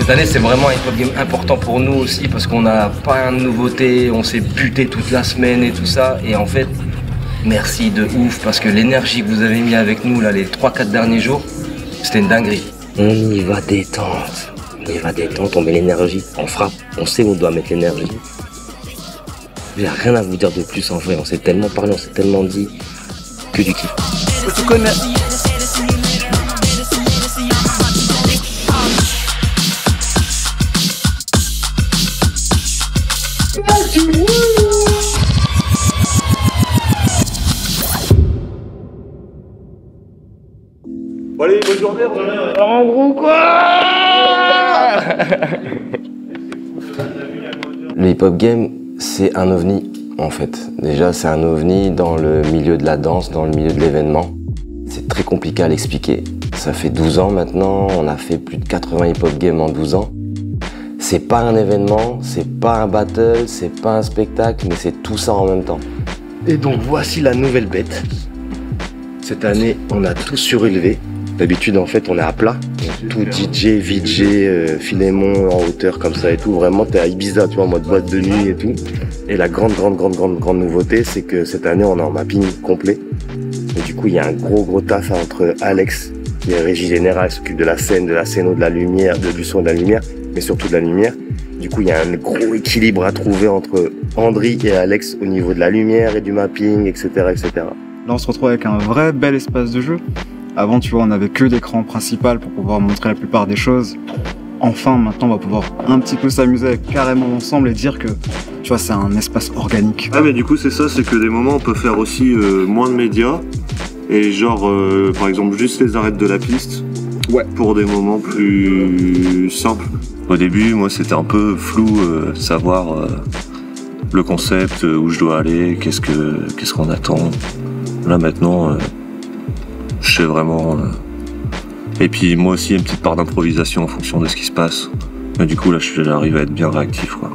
Cette année, c'est vraiment un hip-hop game important pour nous aussi parce qu'on n'a pas de nouveauté, on s'est buté toute la semaine et tout ça. Et en fait, merci de ouf parce que l'énergie que vous avez mis avec nous là, les 3-4 derniers jours, c'était une dinguerie. On y va détente. On y va détente, on met l'énergie, on frappe, on sait où on doit mettre l'énergie. Il n'y a rien à vous dire de plus en vrai, on s'est tellement parlé, on s'est tellement dit que du kiff. Tu connais. Bon allez, bonne journée, En gros quoi. Le hip-hop game, c'est un ovni en fait. Déjà, c'est un ovni dans le milieu de la danse, dans le milieu de l'événement. C'est très compliqué à l'expliquer. Ça fait 12 ans maintenant, on a fait plus de 80 hip-hop games en 12 ans. C'est pas un événement, c'est pas un battle, c'est pas un spectacle, mais c'est tout ça en même temps. Et donc voici la nouvelle bête. Cette année, on a tout surélevé. D'habitude, en fait, on est à plat. Tout DJ, VJ, Philémon en hauteur comme ça et tout. Vraiment, t'es à Ibiza, tu vois, en mode boîte de nuit et tout. Et la grande nouveauté, c'est que cette année, on est en mapping complet. Et du coup, il y a un gros taf entre Alex, qui est régie générale, s'occupe de la scène, de la scéno, de la lumière, du son et de la lumière, mais surtout de la lumière. Du coup, il y a un gros équilibre à trouver entre Andri et Alex au niveau de la lumière et du mapping, etc., etc. Là, on se retrouve avec un vrai bel espace de jeu. Avant, tu vois, on n'avait que l'écran principal pour pouvoir montrer la plupart des choses. Enfin, maintenant, on va pouvoir un petit peu s'amuser carrément ensemble et dire que, tu vois, c'est un espace organique. Ah mais du coup c'est ça, c'est que des moments on peut faire aussi moins de médias et genre par exemple juste les arrêts de la piste. Ouais. Pour des moments plus simples. Au début, moi c'était un peu flou savoir le concept, où je dois aller, qu'est-ce qu'on attend. Là maintenant, je sais vraiment. Et puis moi aussi, une petite part d'improvisation en fonction de ce qui se passe. Mais du coup là, j'arrive à être bien réactif, quoi.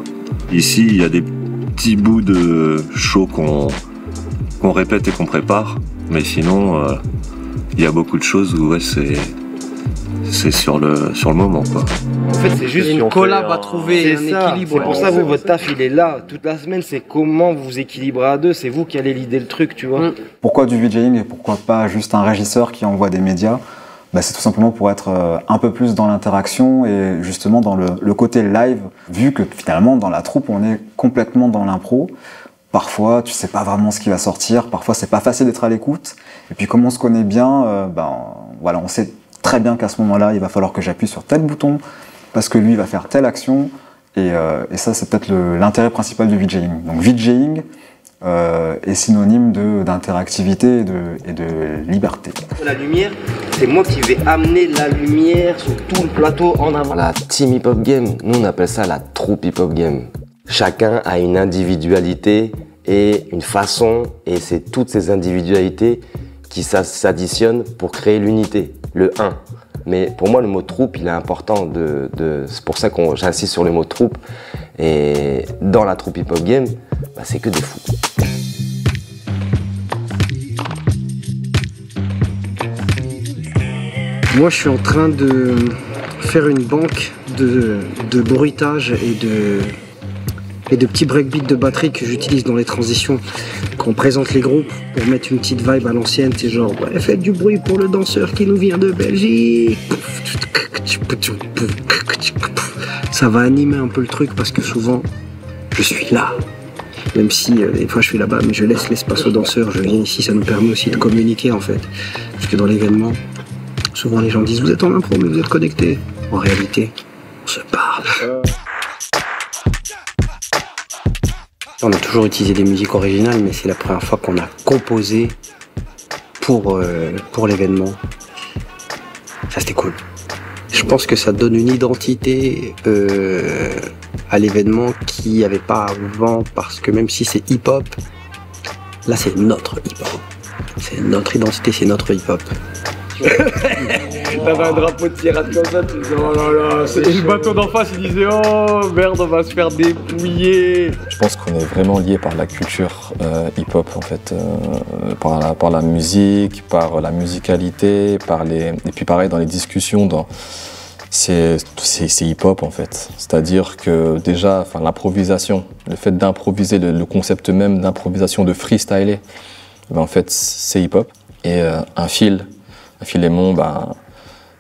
Ici, il y a des petits bouts de show qu'on répète et qu'on prépare, mais sinon, il y a beaucoup de choses où ouais, c'est sur le moment, quoi. En fait, c'est juste Une collab à trouver, un équilibre. C'est pour ça que votre taf, il est là. Toute la semaine, c'est comment vous vous équilibrez à deux. C'est vous qui allez leader le truc, tu vois. Pourquoi du VJing et pourquoi pas juste un régisseur qui envoie des médias? Bah, c'est tout simplement pour être un peu plus dans l'interaction et justement dans le côté live, vu que finalement dans la troupe on est complètement dans l'impro. Parfois tu sais pas vraiment ce qui va sortir, parfois c'est pas facile d'être à l'écoute. Et puis comme on se connaît bien, voilà, on sait très bien qu'à ce moment-là il va falloir que j'appuie sur tel bouton parce que lui il va faire telle action. Et ça c'est peut-être l'intérêt principal du VJing. Donc VJing est synonyme d'interactivité et de liberté. La lumière, c'est moi qui vais amener la lumière sur tout le plateau en avant. La team hip-hop game, nous on appelle ça la troupe hip-hop game. Chacun a une individualité et une façon, et c'est toutes ces individualités qui s'additionnent pour créer l'unité, le 1. Mais pour moi, le mot troupe, il est important. C'est pour ça que j'insiste sur le mot troupe. Et dans la troupe hip-hop game, bah, c'est que des fous. Moi, je suis en train de faire une banque de bruitage et de petits breakbeats de batterie que j'utilise dans les transitions quand on présente les groupes pour mettre une petite vibe à l'ancienne. C'est genre, ouais, faites du bruit pour le danseur qui nous vient de Belgique. Ça va animer un peu le truc parce que souvent, je suis là. Même si des fois je suis là-bas, mais je laisse l'espace aux danseurs. Je viens ici, ça nous permet aussi de communiquer en fait. Parce que dans l'événement, souvent les gens disent vous êtes en impro mais vous êtes connectés. En réalité, on se parle. On a toujours utilisé des musiques originales, mais c'est la première fois qu'on a composé pour l'événement. Ça c'était cool. Je pense que ça donne une identité à l'événement qu'il n'y avait pas avant, parce que même si c'est hip-hop, là c'est notre hip-hop. C'est notre identité, c'est notre hip-hop. T'avais un drapeau de pirate comme ça, tu disais oh là là, c'est le bateau d'en face, il disait oh merde, on va se faire dépouiller. Je pense qu'on est vraiment lié par la culture hip-hop en fait, par la musique, par la musicalité, et puis pareil dans les discussions, c'est hip-hop en fait. C'est-à-dire que déjà, l'improvisation, le fait d'improviser, le concept même d'improvisation, de freestyler, en fait, c'est hip-hop. Et un Philémon,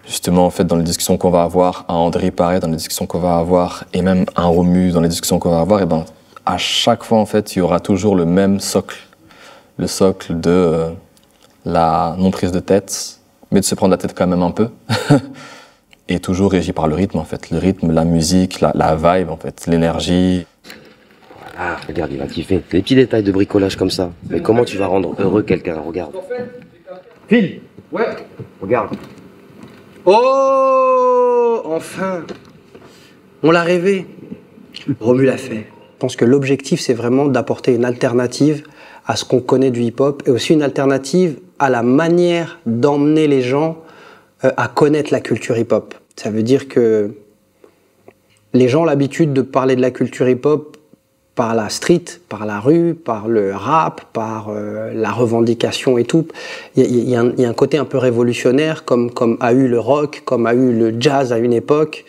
justement, en fait, dans les discussions qu'on va avoir, un André pareil, dans les discussions qu'on va avoir, et même un Romu dans les discussions qu'on va avoir, et à chaque fois, en fait, il y aura toujours le même socle. Le socle de la non-prise de tête, mais de se prendre la tête quand même un peu. Et toujours régi par le rythme, en fait. Le rythme, la musique, la vibe, en fait, l'énergie. Ah, regarde, il va kiffer. Les petits détails de bricolage comme ça. Mais comment tu vas rendre heureux quelqu'un? Regarde. Phil. Ouais. Regarde. Oh, enfin. On l'a rêvé. Romu l'a fait. Je pense que l'objectif, c'est vraiment d'apporter une alternative à ce qu'on connaît du hip-hop et aussi une alternative à la manière d'emmener les gens à connaître la culture hip-hop. Ça veut dire que les gens ont l'habitude de parler de la culture hip-hop par la street, par la rue, par le rap, par la revendication et tout. Il y a un côté un peu révolutionnaire, comme a eu le rock, comme a eu le jazz à une époque.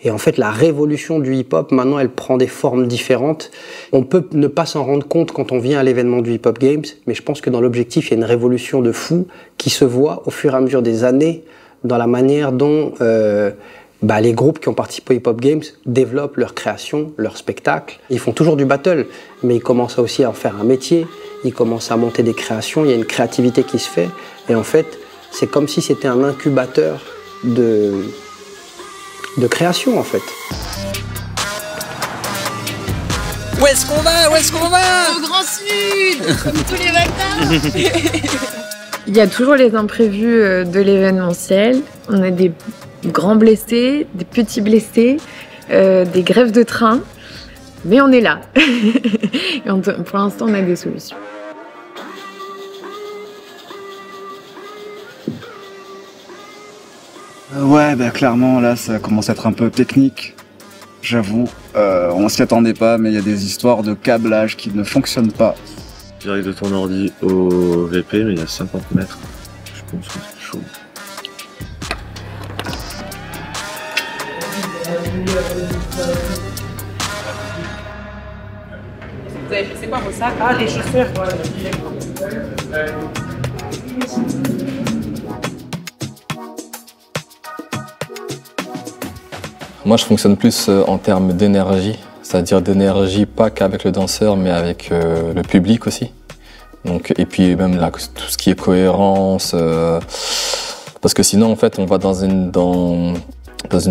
Et en fait, la révolution du hip-hop, maintenant, elle prend des formes différentes. On peut ne pas s'en rendre compte quand on vient à l'événement du Hip Hop Games, mais je pense que dans l'objectif, il y a une révolution de fou qui se voit au fur et à mesure des années dans la manière dont les groupes qui ont participé au Hip Hop Games développent leur création, leur spectacle. Ils font toujours du battle, mais ils commencent aussi à en faire un métier, ils commencent à monter des créations, il y a une créativité qui se fait. Et en fait, c'est comme si c'était un incubateur de création, en fait. Où est-ce qu'on va? Où est-ce qu'on va? Au Grand Sud, comme tous les matins. Il y a toujours les imprévus de l'événementiel. On a des grands blessés, des petits blessés, des grèves de train. Mais on est là. Et pour l'instant, on a des solutions. Ouais, clairement, là, ça commence à être un peu technique, j'avoue. On s'y attendait pas, mais il y a des histoires de câblage qui ne fonctionnent pas. Direct de ton ordi au VP, mais il y a 50 mètres. Je pense que c'est chaud. C'est quoi vos sacs? Ah, les chaussures. Moi, je fonctionne plus en termes d'énergie, c'est-à-dire d'énergie pas qu'avec le danseur, mais avec le public aussi. Donc, et puis même là, tout ce qui est cohérence, parce que sinon, en fait, on va dans une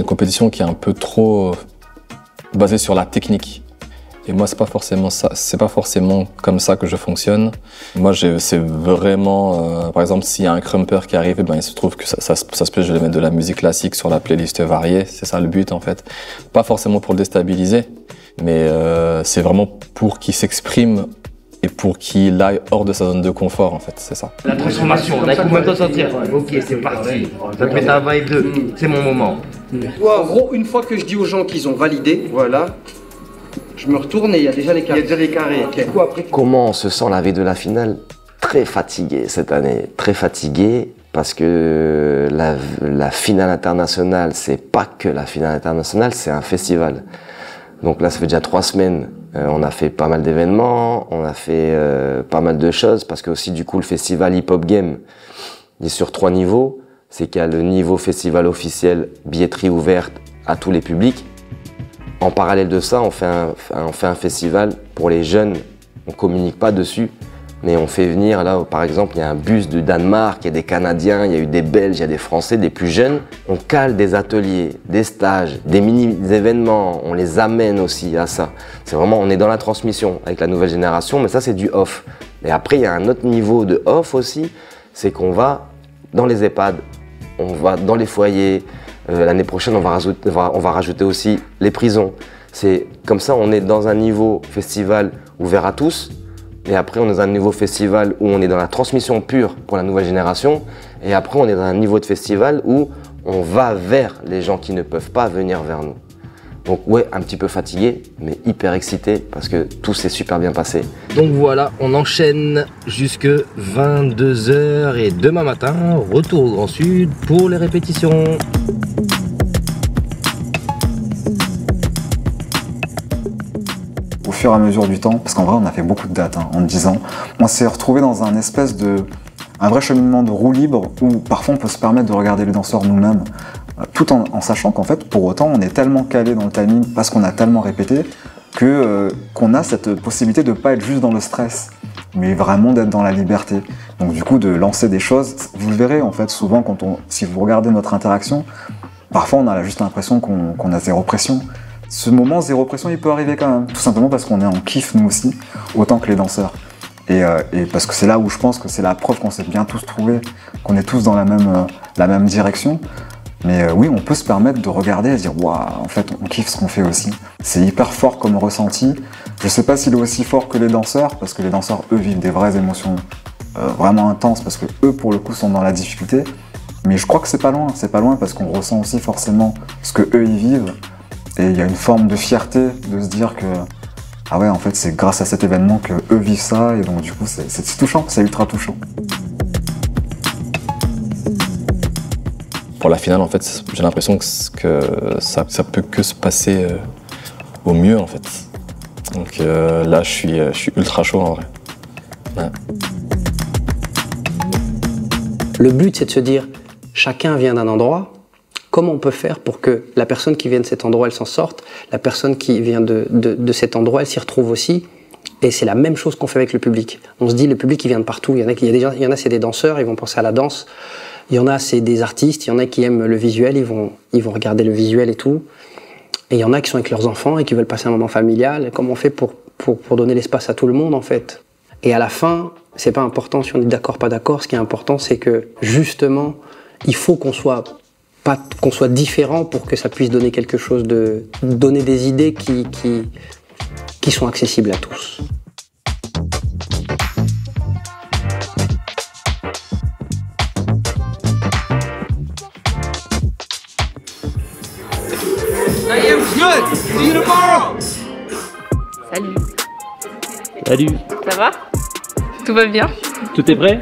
compétition qui est un peu trop basée sur la technique. Et moi, c'est pas forcément ça. C'est pas forcément comme ça que je fonctionne. Moi, c'est vraiment, par exemple, s'il y a un crumper qui arrive, il se trouve que ça se peut, je vais mettre de la musique classique sur la playlist variée. C'est ça le but, en fait. Pas forcément pour le déstabiliser, mais c'est vraiment pour qu'il s'exprime et pour qu'il aille hors de sa zone de confort, en fait. C'est ça. La transformation, on a combien de temps sortir? Ok, c'est parti. Ça te met un vibe 2. C'est mon moment. En gros, une fois que je dis aux gens qu'ils ont validé, voilà. Je me retourne et il y a déjà les carrés. Il y a déjà les carrés. Okay. Comment on se sent la veille de la finale? Très fatigué cette année, très fatigué parce que la finale internationale, c'est pas que la finale internationale, c'est un festival. Donc là, ça fait déjà 3 semaines, on a fait pas mal d'événements, on a fait pas mal de choses parce que aussi du coup le festival Hip Hop Game il est sur 3 niveaux. C'est qu'il y a le niveau festival officiel, billetterie ouverte à tous les publics. En parallèle de ça, on fait un festival pour les jeunes. On communique pas dessus, mais on fait venir, là, par exemple, il y a un bus du Danemark, il y a des Canadiens, il y a eu des Belges, il y a des Français, des plus jeunes. On cale des ateliers, des stages, des mini-événements, on les amène aussi à ça. C'est vraiment, on est dans la transmission avec la nouvelle génération, mais ça, c'est du off. Et après, il y a un autre niveau de off aussi, c'est qu'on va dans les EHPAD, on va dans les foyers. L'année prochaine, on va rajouter aussi les prisons. C'est comme ça, on est dans un niveau festival ouvert à tous. Et après, on est dans un niveau festival où on est dans la transmission pure pour la nouvelle génération. Et après, on est dans un niveau de festival où on va vers les gens qui ne peuvent pas venir vers nous. Donc ouais, un petit peu fatigué, mais hyper excité parce que tout s'est super bien passé. Donc voilà, on enchaîne jusque 22 h et demain matin, retour au Grand Sud pour les répétitions. fur et à mesure du temps, parce qu'en vrai on a fait beaucoup de dates en 10 ans, on s'est retrouvé dans un vrai cheminement de roue libre où parfois on peut se permettre de regarder les danseurs nous-mêmes, tout en sachant qu'en fait pour autant on est tellement calé dans le timing parce qu'on a tellement répété qu'on a cette possibilité de ne pas être juste dans le stress, mais vraiment d'être dans la liberté. Donc du coup de lancer des choses, vous le verrez en fait souvent si vous regardez notre interaction, parfois on a juste l'impression qu'on a zéro pression. Ce moment zéro pression il peut arriver quand même, tout simplement parce qu'on est en kiff nous aussi, autant que les danseurs. Et parce que c'est là où je pense que c'est la preuve qu'on s'est bien tous trouvés, qu'on est tous dans la même direction. Mais oui, on peut se permettre de regarder et se dire waouh, en fait, on kiffe ce qu'on fait aussi. C'est hyper fort comme ressenti. Je sais pas s'il est aussi fort que les danseurs, parce que les danseurs, eux, vivent des vraies émotions vraiment intenses, parce que eux, pour le coup, sont dans la difficulté. Mais je crois que c'est pas loin, parce qu'on ressent aussi forcément ce que eux y vivent. Et il y a une forme de fierté de se dire que ah ouais, en fait, c'est grâce à cet événement que eux vivent ça, et donc du coup, c'est touchant, c'est ultra touchant. Pour la finale, en fait, j'ai l'impression que ça peut que se passer au mieux, en fait. Donc là, je suis ultra chaud, en vrai. Ouais. Le but, c'est de se dire, chacun vient d'un endroit, comment on peut faire pour que la personne qui vient de cet endroit, elle s'en sorte, la personne qui vient de cet endroit, elle s'y retrouve aussi. Et c'est la même chose qu'on fait avec le public. On se dit, le public, il vient de partout. Il y en a, c'est des danseurs, ils vont penser à la danse. Il y en a, c'est des artistes. Il y en a qui aiment le visuel, ils vont regarder le visuel et tout. Et il y en a qui sont avec leurs enfants et qui veulent passer un moment familial. Comment on fait pour donner l'espace à tout le monde, en fait? Et à la fin, c'est pas important si on est d'accord, pas d'accord. Ce qui est important, c'est que, justement, il faut qu'on soit différent pour que ça puisse donner quelque chose donner des idées qui sont accessibles à tous. Salut. Salut. Ça va? Tout va bien? Tout est prêt?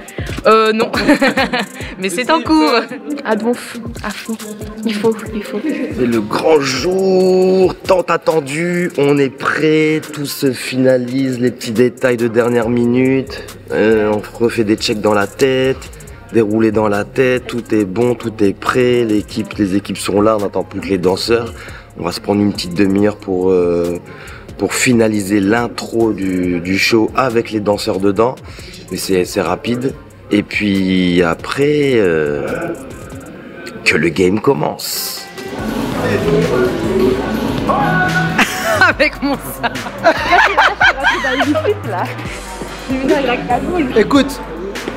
Non. Mais c'est en cours. À donf, à fond. Il faut. C'est le grand jour, tant attendu. On est prêt, tout se finalise, les petits détails de dernière minute. On refait des checks dans la tête, déroulés dans la tête. Tout est bon, tout est prêt. Les équipes sont là, on n'attend plus que les danseurs. On va se prendre une petite demi-heure pour finaliser l'intro du show avec les danseurs dedans. Mais c'est rapide. Et puis après, que le game commence. Avec mon sac. Écoute,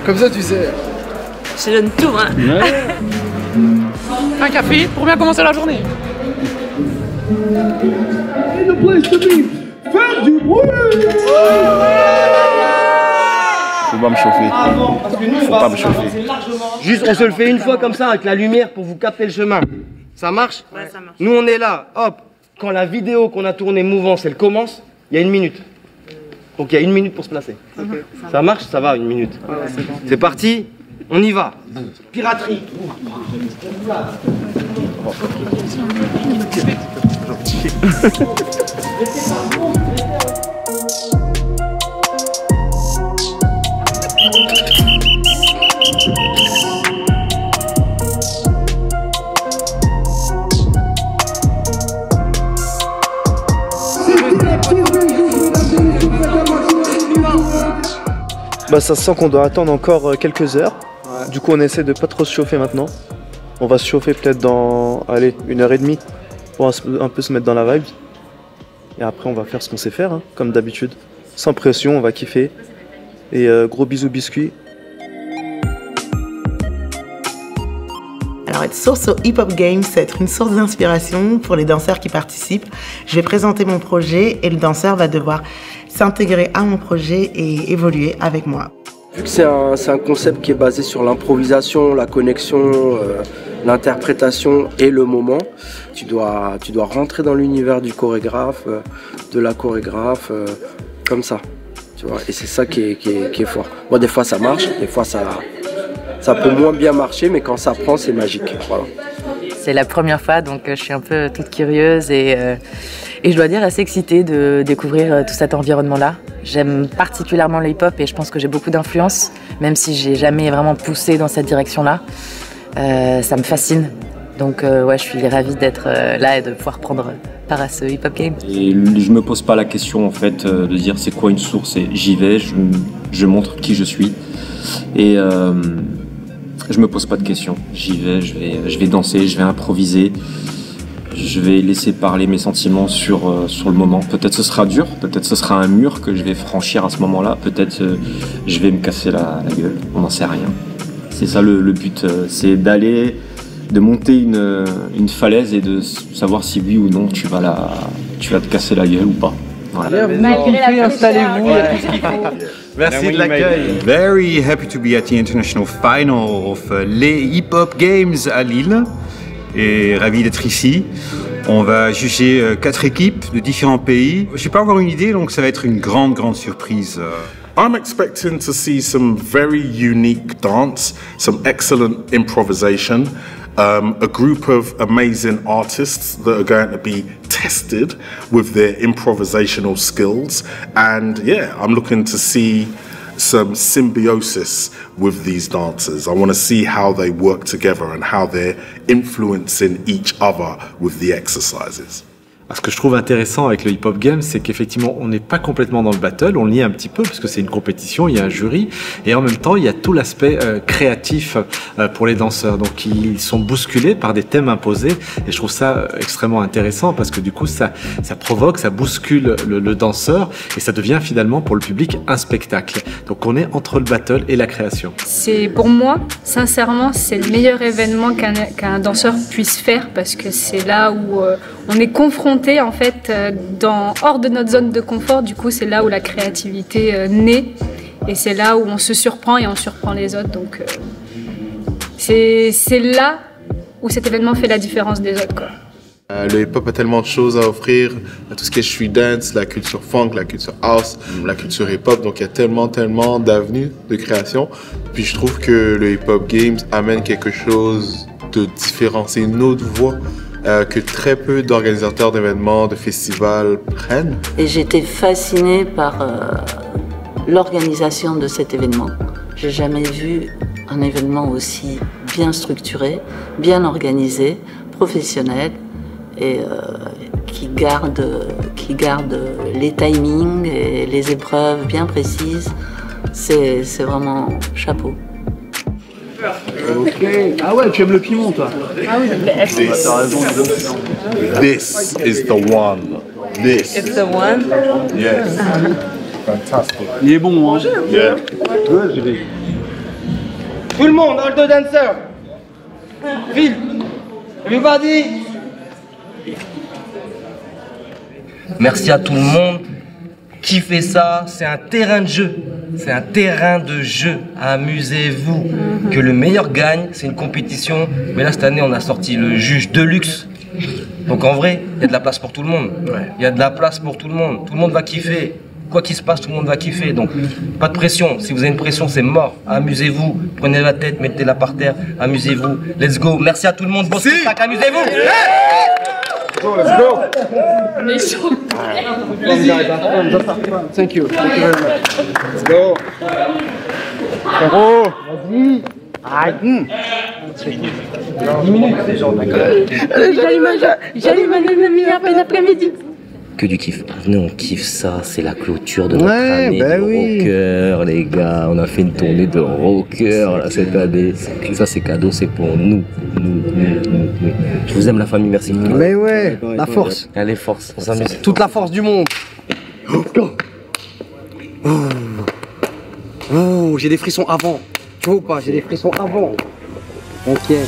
comme ça tu sais. Je donne tout, hein. Un café pour bien commencer la journée. Faites du bruit. Faut pas me chauffer. Faut pas me chauffer. Juste, on se le fait une fois comme ça avec la lumière pour vous capter le chemin. Ça marche? Ouais, ça marche. Nous, on est là. Hop. Quand la vidéo qu'on a tournée mouvance, elle commence, il y a 1 minute. Donc il y a 1 minute pour se placer. Okay. Ça marche? Ça va, 1 minute. Ouais, c'est parti. On y va. Piraterie. Bah ça sent qu'on doit attendre encore quelques heures. Ouais. Du coup on essaie de pas trop se chauffer maintenant. On va se chauffer peut-être dans, allez, 1h30 pour un peu se mettre dans la vibe. Et après on va faire ce qu'on sait faire, hein, comme d'habitude. Sans pression, on va kiffer. Et gros bisous biscuits. Alors être source au Hip Hop Games, c'est être une source d'inspiration pour les danseurs qui participent. Je vais présenter mon projet et le danseur va devoir s'intégrer à mon projet et évoluer avec moi. Vu que c'est un concept qui est basé sur l'improvisation, la connexion, l'interprétation et le moment, tu dois rentrer dans l'univers du chorégraphe, de la chorégraphe, comme ça. Tu vois, et c'est ça qui est fort. Bon, des fois ça marche, des fois ça peut moins bien marcher, mais quand ça prend, c'est magique. Voilà. C'est la première fois, donc je suis un peu toute curieuse et Et je dois dire, assez excitée de découvrir tout cet environnement-là. J'aime particulièrement le hip-hop et je pense que j'ai beaucoup d'influence, même si j'ai jamais vraiment poussé dans cette direction-là. Ça me fascine. Donc ouais, je suis ravie d'être là et de pouvoir prendre part à ce hip-hop game. Et je me pose pas la question en fait de dire c'est quoi une source, et j'y vais, je montre qui je suis et je me pose pas de questions. J'y vais, je vais danser, je vais improviser, je vais laisser parler mes sentiments sur le moment. Peut-être ce sera dur, peut-être ce sera un mur que je vais franchir à ce moment-là, peut-être je vais me casser la gueule, on n'en sait rien. C'est ça le but, c'est de monter une falaise et de savoir si oui ou non tu vas te casser la gueule ou pas. Voilà. Installez-vous, il y a tout ce qu'il faut. Merci de l'accueil. Very happy to be at the international final of les Hip Hop Games à Lille. Et ravi d'être ici. On va juger 4 équipes de différents pays. Je n'ai pas encore une idée, donc ça va être une grande surprise. I'm expecting to see some very unique dance, some excellent improvisation, a group of amazing artists that are going to be tested with their improvisational skills. And yeah, I'm looking to see some symbiosis with these dancers. I want to see how they work together and how they're influencing each other with the exercises. Ce que je trouve intéressant avec le Hip Hop Game, c'est qu'effectivement, on n'est pas complètement dans le battle, on l'y est un petit peu, parce que c'est une compétition, il y a un jury, et en même temps, il y a tout l'aspect créatif pour les danseurs. Donc, ils sont bousculés par des thèmes imposés, et je trouve ça extrêmement intéressant, parce que du coup, ça provoque, ça bouscule le danseur, et ça devient finalement pour le public un spectacle. Donc, on est entre le battle et la création. C'est pour moi, sincèrement, c'est le meilleur événement qu'un danseur puisse faire, parce que c'est là où on est confronté en fait hors de notre zone de confort. Du coup, c'est là où la créativité naît et c'est là où on se surprend et on surprend les autres. Donc c'est là où cet événement fait la différence des autres, quoi. Le hip-hop a tellement de choses à offrir, tout ce qui est street dance, la culture funk, la culture house, la culture hip-hop, donc il y a tellement d'avenues de création. Puis je trouve que le hip-hop games amène quelque chose de différent, c'est une autre voie que très peu d'organisateurs d'événements, de festivals prennent. Et j'étais fascinée par l'organisation de cet événement. J'ai jamais vu un événement aussi bien structuré, bien organisé, professionnel et qui garde les timings et les épreuves bien précises. C'est vraiment chapeau. Ok. Ah ouais, tu aimes le piment, toi? Ah oui, This is the one. This. It's the one? Yes. Fantastic. Il est bon, hein? Yeah. Good. Tout le monde, all the dancers. Phil, everybody. Merci à tout le monde. Kiffez ça, c'est un terrain de jeu. C'est un terrain de jeu. Amusez-vous. Que le meilleur gagne, c'est une compétition. Mais là, cette année, on a sorti le juge de luxe. Donc en vrai, il y a de la place pour tout le monde. Il y a de la place pour tout le monde. Tout le monde va kiffer. Quoi qu'il se passe, tout le monde va kiffer. Donc, pas de pression. Si vous avez une pression, c'est mort. Amusez-vous. Prenez la tête, mettez-la par terre. Amusez-vous. Let's go. Merci à tout le monde. Bon spectacle. Amusez-vous. Let's go. On est chaud. Thank you. Thank you very much. Let's go. Frérot, vas-y. Arrête. 10 minutes. J'allume ma lumière en après-midi. Que du kiff. Venez, on kiffe ça, c'est la clôture de notre année de rocker, les gars. On a fait une tournée de rocker là, cette année. Ça, c'est cadeau, c'est pour nous. Je vous aime, la famille, merci. Mais ouais, la force. Allez, force, on s'amuse. Toute la force du monde. Oh, j'ai des frissons avant. Tu vois ou pas, j'ai des frissons avant. T'inquiète.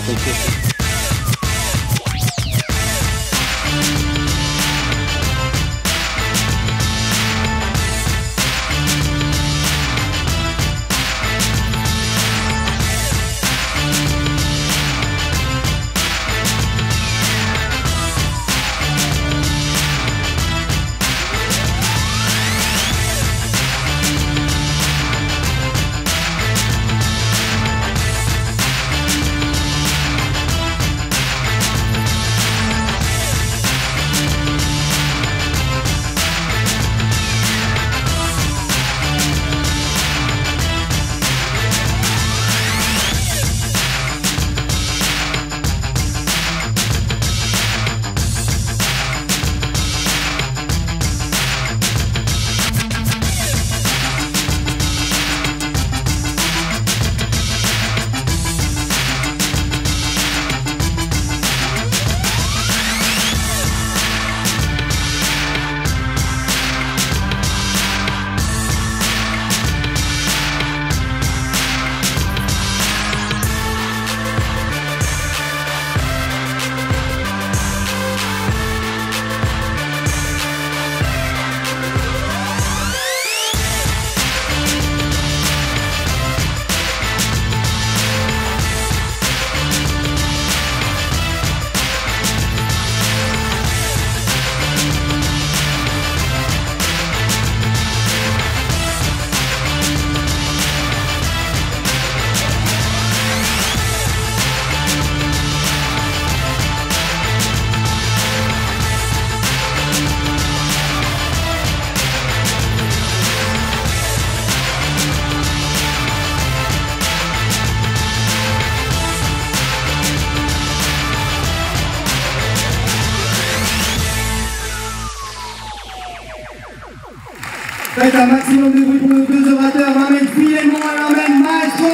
Faites un maximum de bruit pour nos deux orateurs, Mohamed Filemon et Mohamed Maestro.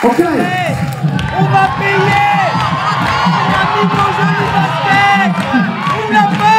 Ok. On va payer. On a mis nos jeux de basket. On l'a fait.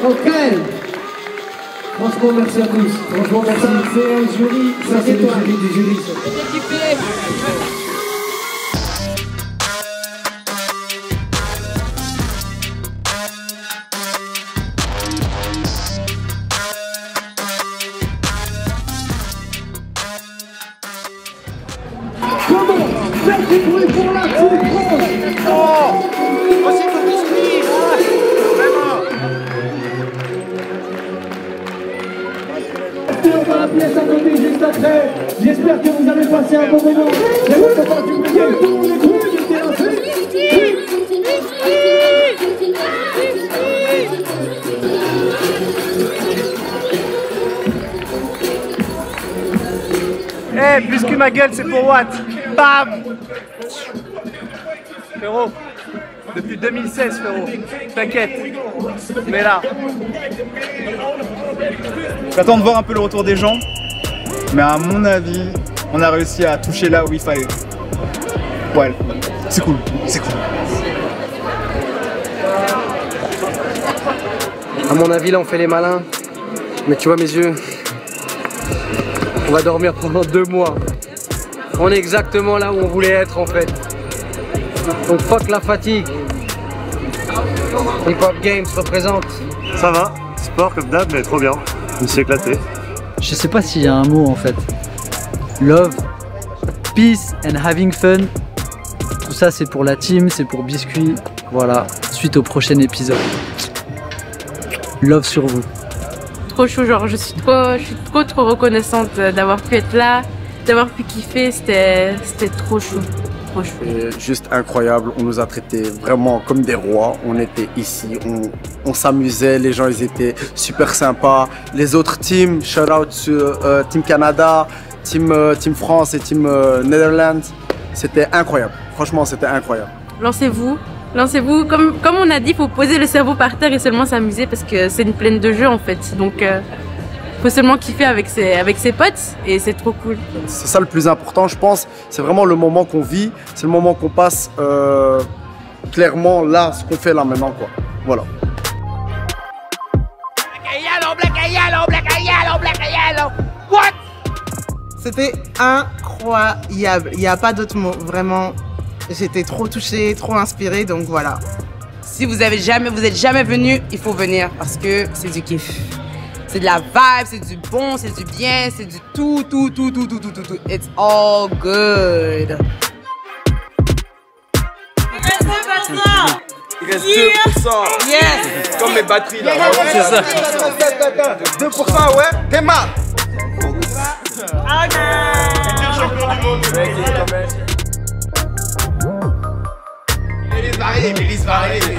Ok. Franchement, merci à tous. Franchement, merci. C'est un jury. Ça, c'est le jury du jury. Comment? Faites du bruit pour la Team France. Aussi pour Biscuit. On va la pièce à côté juste après. J'espère que vous avez passé un bon moment. C'est votre part du week-end. Tout le monde est cool, j'étais lancé. Eh, Biscuit ma gueule, c'est pour Watt. Bam! Frérot, depuis 2016, frérot. T'inquiète, on est là. J'attends de voir un peu le retour des gens, mais à mon avis, on a réussi à toucher là où il fallait. Ouais, c'est cool, c'est cool. À mon avis, là, on fait les malins. Mais tu vois mes yeux, on va dormir pendant 2 mois. On est exactement là où on voulait être, en fait. Donc fuck la fatigue. Hip Hop Games représente. Ça va, sport comme d'hab, mais trop bien. Je me suis éclaté. Je sais pas s'il y a un mot en fait. Love, peace and having fun. Tout ça c'est pour la team, c'est pour Biscuit. Voilà, suite au prochain épisode. Love sur vous. Trop chaud, genre je suis trop reconnaissante d'avoir pu être là, d'avoir pu kiffer, c'était trop chaud. C'est juste incroyable, on nous a traités vraiment comme des rois, on était ici, on s'amusait, les gens ils étaient super sympas. Les autres teams, shout out sur Team Canada, Team France et Team Netherlands, C'était incroyable. Franchement, c'était incroyable. Lancez-vous. Lancez-vous. Comme on a dit, il faut poser le cerveau par terre et seulement s'amuser parce que c'est une plaine de jeu en fait. Donc, faut seulement kiffer avec ses potes et c'est trop cool. C'est ça le plus important, je pense. C'est vraiment le moment qu'on vit. C'est le moment qu'on passe clairement là, ce qu'on fait là maintenant, quoi. Voilà. What? C'était incroyable. Il n'y a pas d'autre mot. Vraiment, j'étais trop touchée, trop inspirée. Donc voilà. Si vous êtes jamais venu, il faut venir parce que c'est du kiff. C'est de la vibe, c'est du bon, c'est du bien, c'est du tout. It's all good. Il reste 2%. Yes. Comme mes batteries là. C'est ça. 2%, ouais. Kema. Élise va arriver.